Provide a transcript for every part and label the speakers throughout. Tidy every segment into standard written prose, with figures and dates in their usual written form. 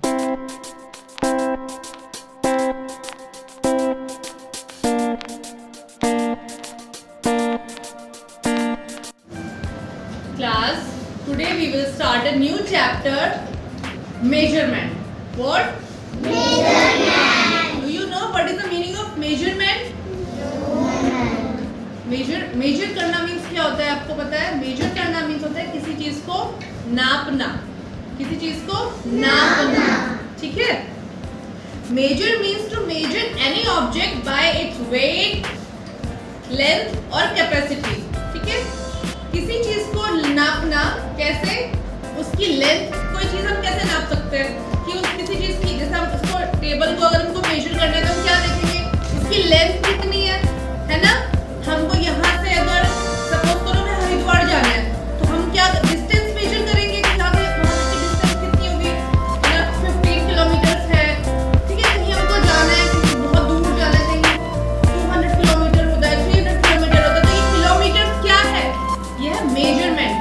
Speaker 1: Class, today we will start a new chapter, measurement. What? Measurement. Do you know what is the meaning of measurement? Measure करना means क्या होता है आपको पता है? Major करना मीन्स होता है किसी चीज को नापना, किसी चीज को नापना, ठीक है? Measure means to measure any object by its weight, length और कैपेसिटी, ठीक है? किसी चीज को नापना कैसे? उसकी लेंथ, कोई चीज हम कैसे नाप सकते हैं कि उस किसी चीज की, जैसे हम उसको टेबल को अगर हमको मेजर करना है तो हम क्या देखेंगे? इसकी लेंथ कितनी है ना? हमको यहाँ से अगर सपोज करो मैं हरिद्वार जाना है तो हम क्या डिस्टेंस मेजर करेंगे कि यहाँ से वहाँ तक की डिस्टेंस कितनी होगी? 15 किलोमीटर है, ठीक है? कहीं हमको जाना है, बहुत दूर जाना है, कहीं 200 किलोमीटर होता है, 300 किलोमीटर होता है, तो ये किलोमीटर क्या है? ये है मेजरमेंट,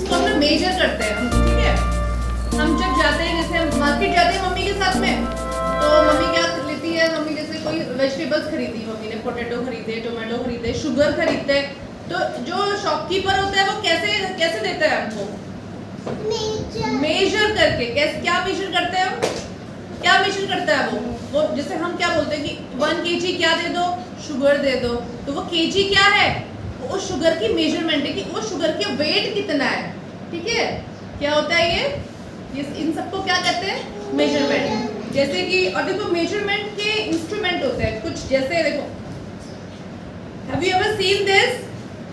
Speaker 1: इसको हम मेजर करते हैं, ठीक है? हम जब जाते हैं, जैसे हम मार्केट जाते हैं मम्मी के साथ में, तो मम्मी क्या लेती है? मम्मी जैसे कोई वेजिटेबल्स खरीदी, मम्मी ने पोटैटो खरीदे, टोमेटो खरीदे, शुगर खरीदते, तो जो शॉपकीपर होता है वो कैसे देता है हमको? मेजर करके। कैसे, क्या मेजर करते हैं हम? क्या मेजर करता है वो जैसे हम क्या बोलते हैं कि 1 kg क्या दे दो? शुगर दे दो। तो वो केजी क्या है? वो शुगर की मेजरमेंट है कि वो शुगर के वेट कितना है, ठीक है? क्या होता है ये इन सबको क्या कहते हैं? मेजरमेंट। जैसे कि और देखो मेजरमेंट के इंस्ट्रूमेंट होते हैं कुछ, जैसे देखो, have you ever seen this?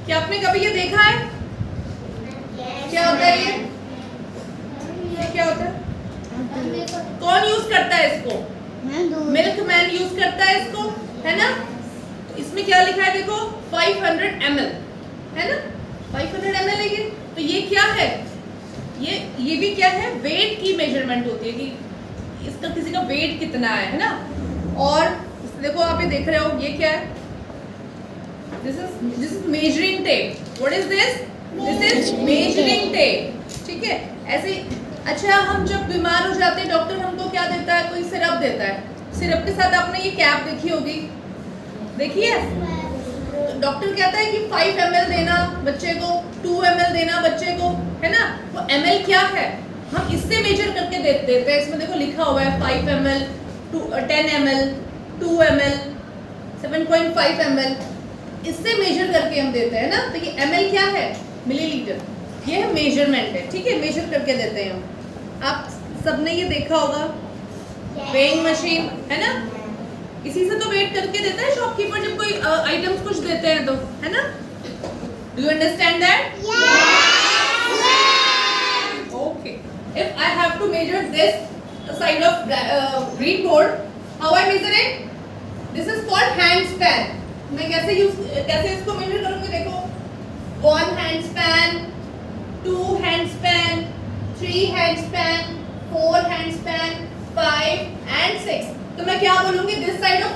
Speaker 1: क्या आपने कभी ये देखा है? क्या होता है ये क्या होता है? कौन यूज करता है इसको? मिल्कमैन यूज करता है इसको, है ना? तो इसमें क्या लिखा है देखो, 500 ml, है ना? 500 ml है ये। तो ये क्या है? ये भी क्या है? वेट की मेजरमेंट होती है कि इसका किसी का वेट कितना है ना? और देखो आप ये देख रहे हो, ये क्या है? This is measuring tape. What is this? This is measuring tape, ठीक है? ऐसे। अच्छा, हम जब बीमार हो जाते हैं डॉक्टर हमको क्या देता है? कोई सिरप देता है। सिरप के साथ आपने ये कैप देखी होगी, देखी है? तो डॉक्टर कहता है कि 5 ml देना बच्चे को, 2 ml देना बच्चे को, है ना? वो ml क्या है? हम इससे मेजर करके देते हैं। इसमें देखो लिखा हुआ है 5 ml, 10 ml, 2 ml, 7.5 ml, इससे मेजर करके हम देते हैं ना? तो ये ml क्या है? मिलीलीटर। ये है मेजरमेंट है, ठीक है? मेजर करके देते हैं हम। आप सबने ये देखा होगा, वेइंग मशीन, है ना? इसी से तो वेट करके देता है शॉपकीपर जब कोई आइटम्स कुछ देते हैं तो, है ना? Do you understand that? Okay. If I have to measure this side of green board, how I measure it? This is called hand span. मैं कैसे इसको मेजर करूंगी? देखो, 1 hand span, 2 hand span, 3 hand span, 4 hand span, 5 and 6. तो मैं क्या बोलूंगी? This side of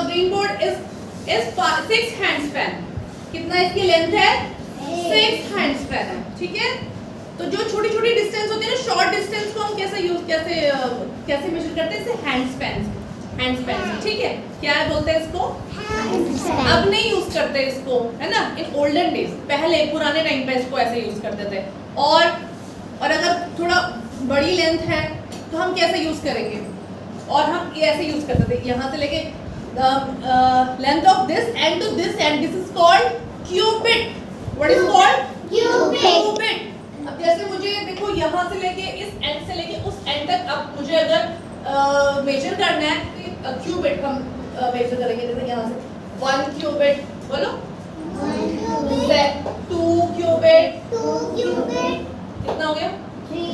Speaker 1: green board is 6 hand span. कितना इसकी लेंथ है? 6 hand span है, ठीक है? तो जो छोटी छोटी डिस्टेंस होती है ना, शॉर्ट डिस्टेंस को हम कैसे मेजर करते हैं? इसे हैंड स्पैन, ठीक है? क्या बोलते हैं इसको? अब नहीं यूज करते इसको, है ना? इन ओल्डन डेज, पहले पुराने टाइम पे इसको ऐसे यूज करते थे। और अगर थोड़ा बड़ी लेंथ है तो हम कैसे यूज करेंगे? और हम ऐसे यूज करते थे, यहाँ से लेके length of this end to this end, this is called cubit. What is called? Cubit. अब जैसे मुझे देखो यहाँ से लेके इस एंड से लेके उस एंड तक, अब मुझे अगर मेजर करना है तो क्यूबिट हम मेजर करेंगे। जैसे यहाँ से 1 क्यूबिट, बोलो 2 क्यूबिट, कितना हो गया? 3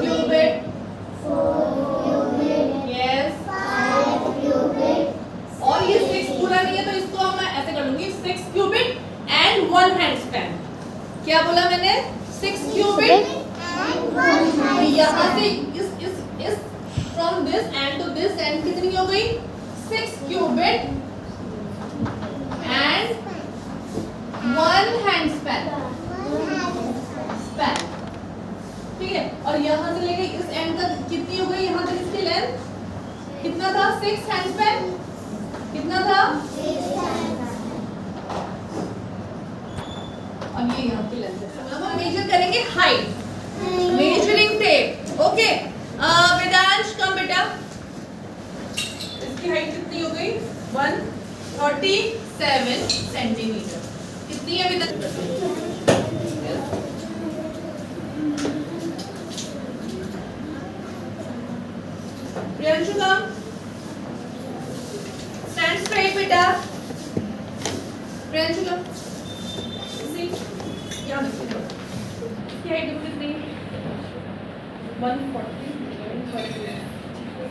Speaker 1: क्यूबिट, 4 यस, 5 क्यूबिट। और ये 6 पूरा नहीं है तो इसको हम ऐसे कर लूंगी, 6 क्यूबिट एंड 1 हैंड स्पैन। क्या बोला मैंने? 6 क्यूबिट। यहाँ से इस from this end to this end कितनी हो गई? 6 क्यूबिट एंड 1 हैंड स्पैन, ठीक है? और यहाँ से लेके इस एंड तक कितनी हो गई, यहाँ तक इसकी लेंथ कितना था, 6 हैंडस्पैन कितना था, अब ये यहाँ की लेंथ है। अब हम मेजर करेंगे height, measuring tape. Okay Vedansh कम बेटा, इसकी हाइट कितनी हो गई, 147 सेंटीमीटर। कितनी है वेदांश, प्रियांशु कम, स्टैंड स्ट्रेट बेटा, प्रियांशु कम, यहाँ देखिए इसकी हाइट कितनी है, 140,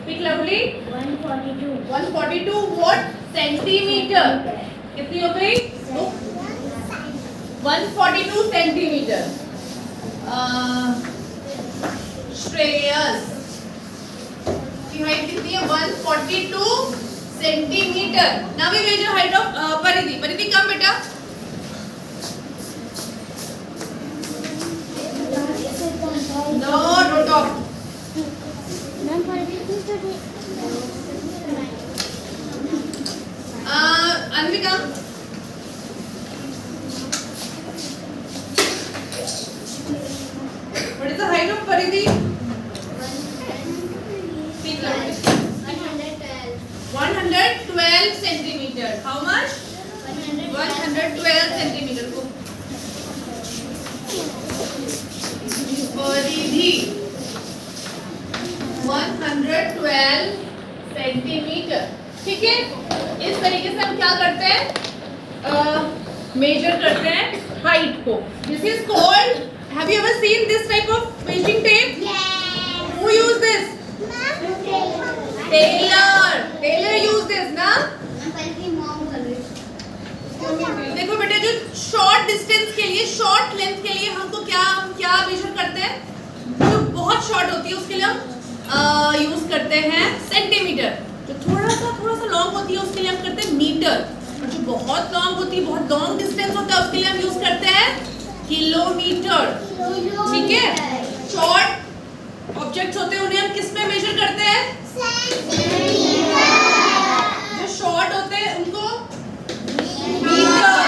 Speaker 1: स्पीक लाउडली, 142 व्हाट सेंटीमीटर, कितनी हो गई, 142 सेंटीमीटर। श्रेयस की हाइट कितनी है, 142 centimetre. Now we measure height of Paridhi. Paridhi come बेटा, no no talk, Anvika what is the height of परिधि, 112 सेंटीमीटर। हाउ मच, 112 सेंटीमीटर को परिधि 112 सेंटीमीटर। ठीक है, इस तरीके से हम क्या करते हैं, मेजर करते हैं हाइट को। This is called, have you ever seen this type of measuring tape? Who use this? Tailor, tailor use this ना। देखो बेटा, जो शॉर्ट डिस्टेंस के लिए, शॉर्ट लेंथ के लिए हमको क्या मेजर करते हैं, जो बहुत शॉर्ट होती है उसके लिए हम यूज करते हैं सेंटीमीटर। जो थोड़ा सा लॉन्ग होती है उसके लिए हम करते हैं मीटर, और जो बहुत लॉन्ग होती है, बहुत लॉन्ग डिस्टेंस होता है उसके लिए हम यूज करते हैं किलोमीटर। ठीक है, शॉर्ट ऑब्जेक्ट्स होते हैं उन्हें हम किस में मेजर करते हैं, जो शॉर्ट होते हैं उनको मीटर,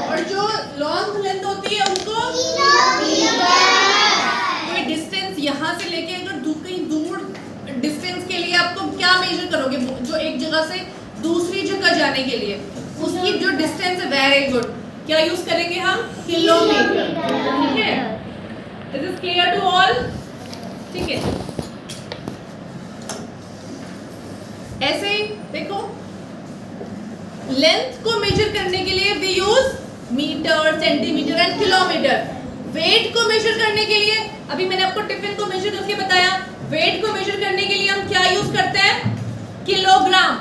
Speaker 1: और जो लॉन्ग लेंथ होती है उनको कोई डिस्टेंस यहाँ से लेके अगर कहीं दूर डिस्टेंस के लिए आपको क्या मेजर करोगे, जो एक जगह से दूसरी जगह जाने के लिए उसकी जो डिस्टेंस है, वेरी गुड, क्या यूज करेंगे हम, किलोमीटर। ठीक है, this is clear to all. ठीक है, ऐसे ही देखो, लेंथ को मेजर करने के लिए we use metre, centimetre and kilometre. Weight को मेजर करने के लिए, अभी मैंने आपको टिफिन को मेजर करके बताया, वेट को मेजर करने के लिए हम क्या यूज करते हैं, किलोग्राम।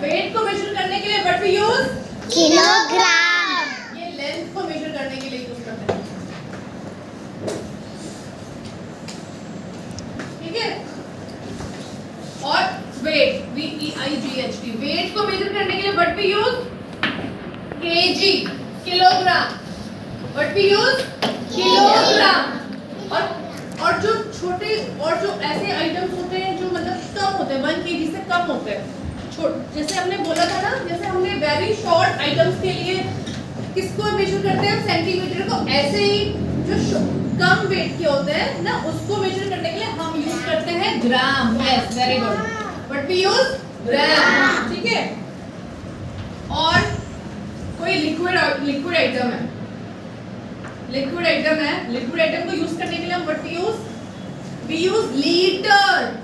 Speaker 1: वेट को मेजर करने के लिए व्हाट वी यूज, किलोग्राम। ये लेंथ को मेजर करने के लिए यूज करते हैं। ठीक है, और वेट, VEIGHT, वेट को मेजर करने के लिए what we use, KG, kilogram. What we use, kilogram. और जो छोटे, और जो ऐसे आइटम्स होते हैं जो मतलब कम होते हैं, 1 kg से कम होते हैं, जैसे हमने बोला था ना, जैसे हमने वेरी शॉर्ट आइटम्स के लिए किसको मेजर करते हैं, सेंटीमीटर को। ऐसे ही जो कम वेट के होते हैं ना, उसको मेजर करने के लिए हम यूज करते हैं gram. Yes, very good, but we use gram. ठीक है, और कोई लिक्विड आइटम है, लिक्विड आइटम को यूज करने के लिए हम what we use litre,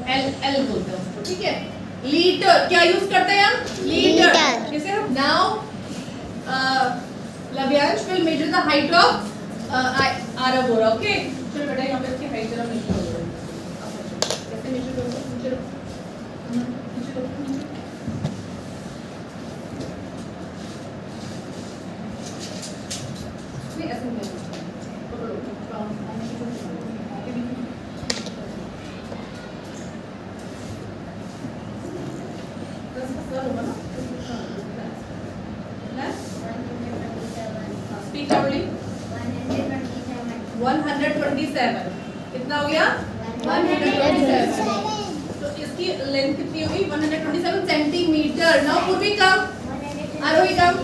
Speaker 1: L बोलते हैं उसको। ठीक है, लीटर, क्या यूज करते हैं हम, लीटर। जैसे हम now Lavyansh will measure the height of आराबोरा। ओके, चलो बेटा यहाँ पे इसकी हाइट जरा मेजर करो, कैसे मेजर करोगे, चलो Speak loudly. 127 कितना हो गया 127 तो इसकी लेंथ कितनी होगी 127 सेंटीमीटर नाउ पूर्वी कम आरोही कम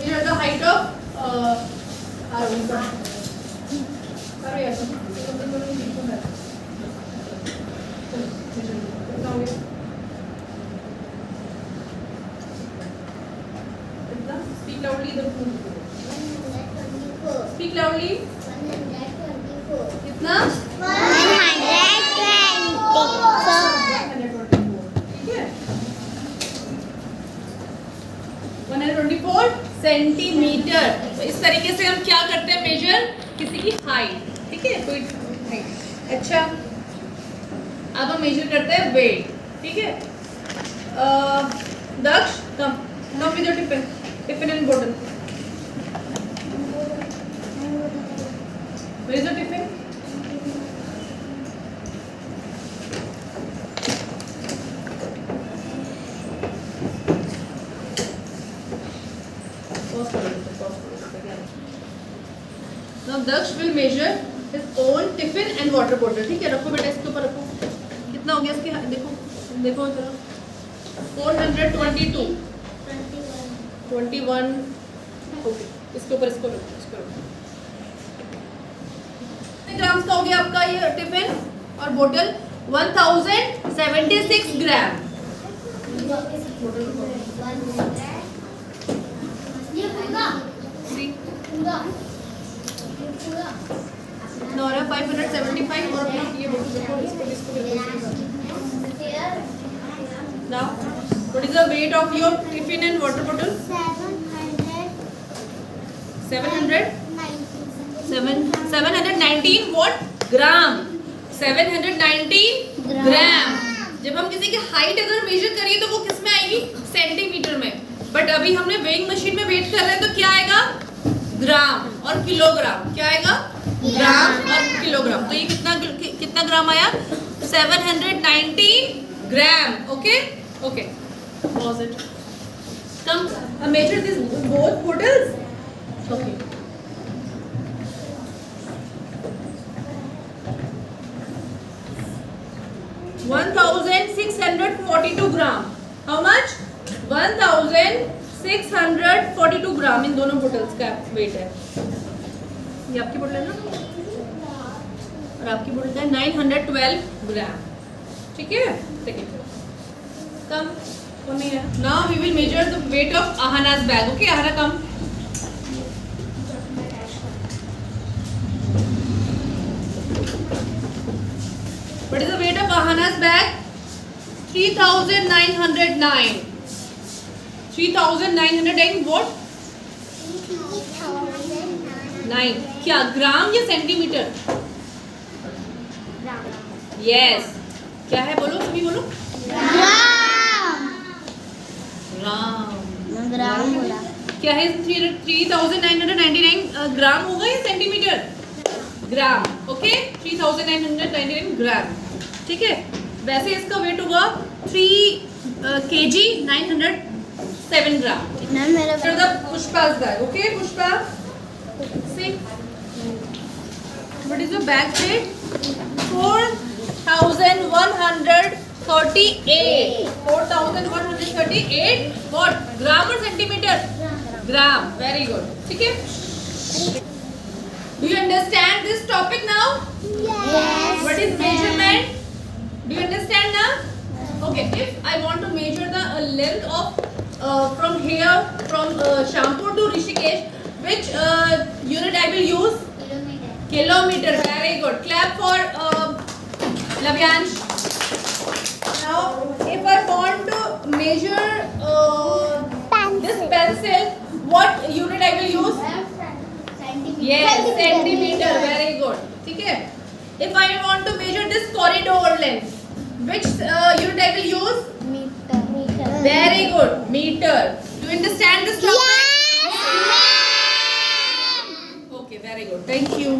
Speaker 1: here the height of आरोही कम आरोही कितना हो गया Speak loudly. Speak loudly.
Speaker 2: 124.
Speaker 1: कितना?
Speaker 2: 124.
Speaker 1: ठीक है? 124 सेंटीमीटर। तो इस तरीके से हम क्या करते हैं मेजर किसी की हाइट, ठीक है? कोई हाइट। अच्छा, अब हम मेजर करते हैं वेट, ठीक है? Daksh, come with your tiffin and bottle. Where is your tiffin? Now Daksh will measure his own tiffin and water bottle. ठीक है, रखो बेटा इसके ऊपर रखो। कितना हो गया इसके? देखो देखो जरा 422 21 ओके इसके ऊपर इसको रखो कितने ग्राम्स का हो गया आपका ये टिफिन और बोतल 1076 ग्राम नौरा 575 और अपना ये बोतल इसको now what is the weight of your tiffin and water bottle 719 what ग्राम 719 ग्राम जब हम किसी की हाइट अगर मेजर करिए तो वो किस में आएगी सेंटीमीटर में बट अभी हमने वेइंग मशीन में वेट कर रहे हैं तो क्या आएगा ग्राम और किलोग्राम क्या आएगा ग्राम और किलोग्राम तो ये कितना ग्राम आया 719 gram okay okay pause it come measure this both bottles okay 1642 gram how much 1642 ग्राम इन दोनों बोतल्स का वेट है ये आपकी बोतल है ना और आपकी बोतल है 912 ग्राम ठीक है सेकंड कम नहीं है now we will measure the weight of Ahana's bag okay Ahana come what is the weight of Ahana's bag 3909 what 9 क्या ग्राम या सेंटीमीटर यस क्या है बोलो सभी बोलो ग्राम बोला क्या है 3999 ग्राम होगा या सेंटीमीटर ग्राम ओके 3999 ग्राम ठीक है वैसे इसका वेट होगा 3 kg 907 gram पुष्पा's bag okay Pushpa see what is your bag weight 4138 what gram or centimeter gram very good ठीक है do you understand this topic now
Speaker 2: Yes.
Speaker 1: what is measurement do you understand now okay if I want to measure the length of from here from Shampur to Rishikesh which unit I will use kilometer very good clap for Lavyansh now if I want to measure this pencil what unit I will use yes centimeter very good ठीक है if I want to measure this corridor length which unit I will use
Speaker 2: meter
Speaker 1: very good meter do you understand this topic
Speaker 2: yes
Speaker 1: okay very good thank you